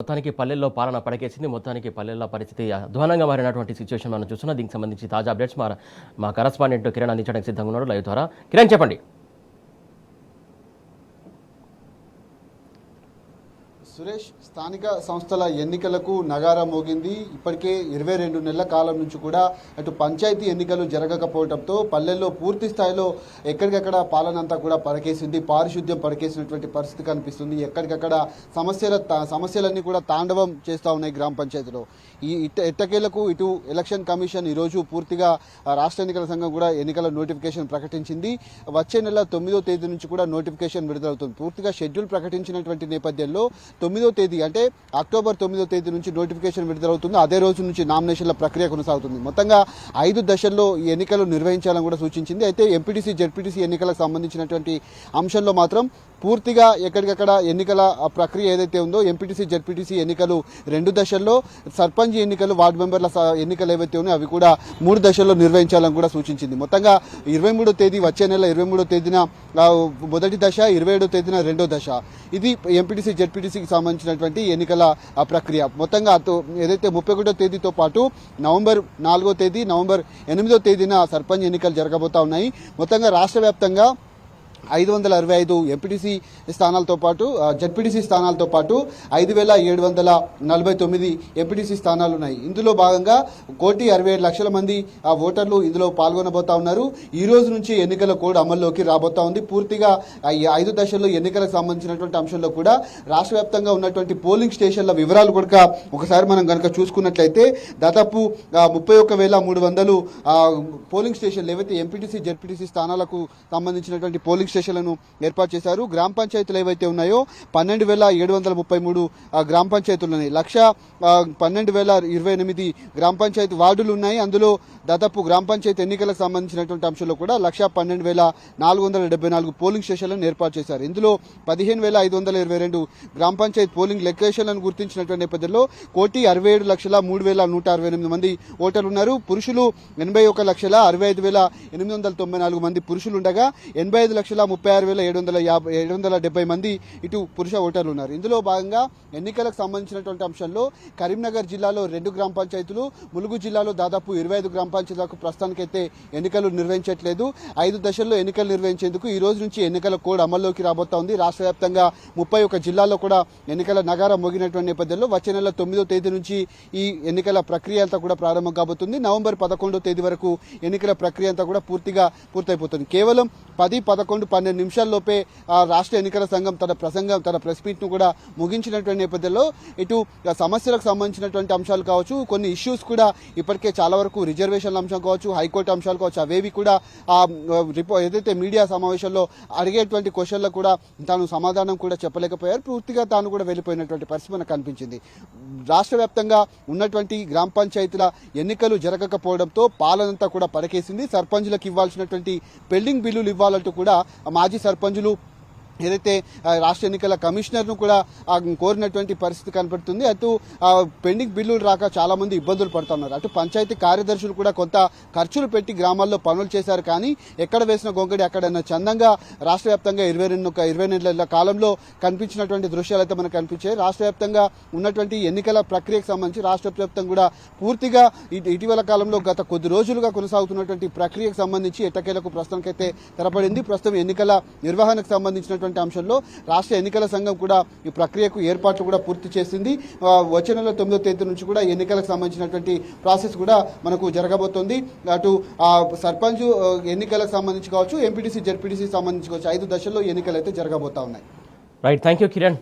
మొత్తానికి పల్లెల్లో పాలన పడకేసింది. మొత్తానికి పల్లెల్లో పరిస్థితి అధ్వానంగా మారినటువంటి సిచ్యువేషన్ మనం చూస్తున్నాం. దీనికి సంబంధించి తాజా అప్డేట్స్ మా కరస్పాండెంట్ కిరణ్ అందించడానికి సిద్ధంగా ఉన్నాడు లైవ్ ద్వారా. కిరణ్ చెప్పండి. సురేష్, స్థానిక సంస్థల ఎన్నికలకు నగారా మోగింది. ఇప్పటికే 22 నెలల కాలం నుంచి కూడా అటు పంచాయతీ ఎన్నికలు జరగకపోవడంతో పల్లెల్లో పూర్తి స్థాయిలో ఎక్కడికక్కడ పాలన అంతా కూడా పడకేసింది. పారిశుద్ధ్యం పడకేసినటువంటి పరిస్థితి కనిపిస్తుంది. ఎక్కడికక్కడ సమస్యలన్నీ కూడా తాండవం చేస్తూ ఉన్నాయి గ్రామ పంచాయతీలో. ఈ ఎట్టకేలకు ఇటు ఎలక్షన్ కమిషన్ ఈరోజు పూర్తిగా రాష్ట్ర ఎన్నికల సంఘం కూడా ఎన్నికల నోటిఫికేషన్ ప్రకటించింది. వచ్చే నెల 9వ తేదీ నుంచి కూడా నోటిఫికేషన్ విడుదలవుతుంది. పూర్తిగా షెడ్యూల్ ప్రకటించినటువంటి నేపథ్యంలో 9వ తేదీ అంటే అక్టోబర్ 9వ తేదీ నుంచి నోటిఫికేషన్ విడుదలవుతుంది. అదే రోజు నుంచి నామినేషన్ల ప్రక్రియ కొనసాగుతుంది. మొత్తంగా 5 దశల్లో ఈ ఎన్నికలు నిర్వహించాలని కూడా సూచించింది. అయితే ఎంపీటీసీ జెడ్పీటీసీ ఎన్నికలకు సంబంధించినటువంటి అంశంలో మాత్రం పూర్తిగా ఎక్కడికక్కడ ఎన్నికల ప్రక్రియ ఏదైతే ఉందో ఎంపీటీసీ జెడ్పీటీసీ ఎన్నికలు 2 దశల్లో, సర్పంచ్ ఎన్నికలు వార్డు మెంబర్ల ఎన్నికలు ఏవైతే ఉన్నాయో అవి కూడా 3 దశల్లో నిర్వహించాలని కూడా సూచించింది. మొత్తంగా 23వ తేదీ వచ్చే నెల 23వ తేదీన మొదటి దశ, 27వ తేదీన 2వ దశ. ఇది ఎంపీటీసీ జెడ్పీటీసీకి సంబంధించినటువంటి ఎన్నికల ప్రక్రియ. మొత్తంగా ఏదైతే 31వ తేదీతో పాటు నవంబర్ 4వ తేదీ, నవంబర్ 8వ తేదీన సర్పంచ్ ఎన్నికలు జరగబోతా ఉన్నాయి. మొత్తంగా రాష్ట్ర వ్యాప్తంగా 565 ఎంపీటీసీ స్థానాలతో పాటు జెడ్పీటీసీ స్థానాలతో పాటు 5749 ఎంపీటీసీ స్థానాలు ఉన్నాయి. ఇందులో భాగంగా 1,67,00,000 మంది ఓటర్లు ఇందులో పాల్గొనబోతా ఉన్నారు. ఈ రోజు నుంచి ఎన్నికల కోడ్ అమల్లోకి రాబోతా ఉంది. పూర్తిగా 5 దశల్లో ఎన్నికలకు సంబంధించినటువంటి అంశంలో కూడా రాష్ట్ర వ్యాప్తంగా ఉన్నటువంటి పోలింగ్ స్టేషన్ల వివరాలు కూడా ఒకసారి మనం కనుక చూసుకున్నట్లయితే దాదాపు 31,300 పోలింగ్ స్టేషన్లు ఏవైతే ఎంపీటీసీ జెడ్పీటీసీ స్థానాలకు సంబంధించినటువంటి పోలింగ్ స్టేషన్లను ఏర్పాటు చేశారు. గ్రామ పంచాయతీలు ఏవైతే ఉన్నాయో 12,733 గ్రామ పంచాయతీలు ఉన్నాయి. 1,12,028 గ్రామ పంచాయతీ వార్డులు ఉన్నాయి. అందులో దాదాపు గ్రామ పంచాయతీ ఎన్నికలకు సంబంధించినటువంటి అంశంలో కూడా 1,12,474 పోలింగ్ స్టేషన్లను ఏర్పాటు చేశారు. ఇందులో 15,522 గ్రామ పంచాయతీ పోలింగ్ లొకేషన్లను గుర్తించినటువంటి నేపథ్యంలో 1,67,03,168 మంది ఓటర్లు ఉన్నారు. పురుషులు 81,65,894 మంది పురుషులు ఉండగా 85,36,770 మంది ఇటు పురుష ఓటర్లు ఉన్నారు. ఇందులో భాగంగా ఎన్నికలకు సంబంధించినటువంటి అంశంలో కరీంనగర్ జిల్లాలో 2 గ్రామ పంచాయతీలు, ములుగు జిల్లాలో దాదాపు 25 గ్రామ పంచాయతీలకు ప్రస్తుతానికైతే ఎన్నికలు నిర్వహించట్లేదు. 5 దశల్లో ఎన్నికలు నిర్వహించేందుకు ఈ రోజు నుంచి ఎన్నికల కోడ్ అమల్లోకి రాబోతా ఉంది. రాష్ట్ర వ్యాప్తంగా 31 జిల్లాల్లో కూడా ఎన్నికల నగారా మోగినటువంటి నేపథ్యంలో వచ్చే నెల 9వ తేదీ నుంచి ఈ ఎన్నికల ప్రక్రియ అంతా కూడా ప్రారంభం కాబోతుంది. నవంబర్ 11వ తేదీ వరకు ఎన్నికల ప్రక్రియ అంతా కూడా పూర్తయిపోతుంది. కేవలం 10, 11, 12 నిమిషాల్లోపే రాష్ట్ర ఎన్నికల సంఘం తన ప్రెస్ మీట్ ను కూడా ముగించినటువంటి నేపథ్యంలో ఇటు సమస్యలకు సంబంధించినటువంటి అంశాలు కావచ్చు, కొన్ని ఇష్యూస్ కూడా ఇప్పటికే చాలా వరకు రిజర్వేషన్ల అంశం కావచ్చు, హైకోర్టు అంశాలు కావచ్చు, అవేవి కూడా ఏదైతే మీడియా సమావేశంలో అడిగేటువంటి క్వశ్చన్లకు కూడా తాను సమాధానం కూడా చెప్పలేకపోయారు. పూర్తిగా తాను కూడా వెళ్ళిపోయినటువంటి పరిస్థితి మనకు కనిపించింది. రాష్ట్ర వ్యాప్తంగా ఉన్నటువంటి గ్రామ పంచాయతీల ఎన్నికలు జరగకపోవడంతో పాలనంతా కూడా పడకేసింది. సర్పంచులకు ఇవ్వాల్సినటువంటి పెండింగ్ బిల్లులు ఇవ్వాలంటూ కూడా మాజీ సర్పంచులు ఏదైతే రాష్ట్ర ఎన్నికల కమిషనర్ను కూడా కోరినటువంటి పరిస్థితి కనపడుతుంది. అటు పెండింగ్ బిల్లులు రాక చాలా మంది ఇబ్బందులు పడుతున్నారు. అటు పంచాయతీ కార్యదర్శులు కూడా కొంత ఖర్చులు పెట్టి గ్రామాల్లో పనులు చేశారు. కానీ ఎక్కడ వేసిన గొంగడి అక్కడన్నా చందంగా రాష్ట్ర వ్యాప్తంగా 22 నెలల కాలంలో కనిపించినటువంటి దృశ్యాలు అయితే మనకు కనిపించాయి. రాష్ట్ర వ్యాప్తంగా ఉన్నటువంటి ఎన్నికల ప్రక్రియకు సంబంధించి రాష్ట్ర వ్యాప్తంగా కూడా పూర్తిగా ఇటీవల కాలంలో గత కొద్ది రోజులుగా కొనసాగుతున్నటువంటి ప్రక్రియకు సంబంధించి ఎట్టకేలకు ప్రస్తుతానికైతే తెరపడింది. ప్రస్తుతం ఎన్నికల నిర్వహణకు సంబంధించినటువంటి అంశంలో రాష్ట్ర ఎన్నికల సంఘం కూడా ఈ ప్రక్రియకు ఏర్పాట్లు కూడా పూర్తి చేసింది. వచ్చే నెల 9వ తేదీ నుంచి కూడా ఎన్నికలకు సంబంధించినటువంటి ప్రాసెస్ కూడా మనకు జరగబోతోంది. అటు సర్పంచ్ ఎన్నికలకు సంబంధించి కావచ్చు, ఎంపీటీసీ జెడ్పీటీసీ సంబంధించి కావచ్చు, 5 దశల్లో ఎన్నికలు అయితే జరగబోతా ఉన్నాయి. Right, thank you Kiran.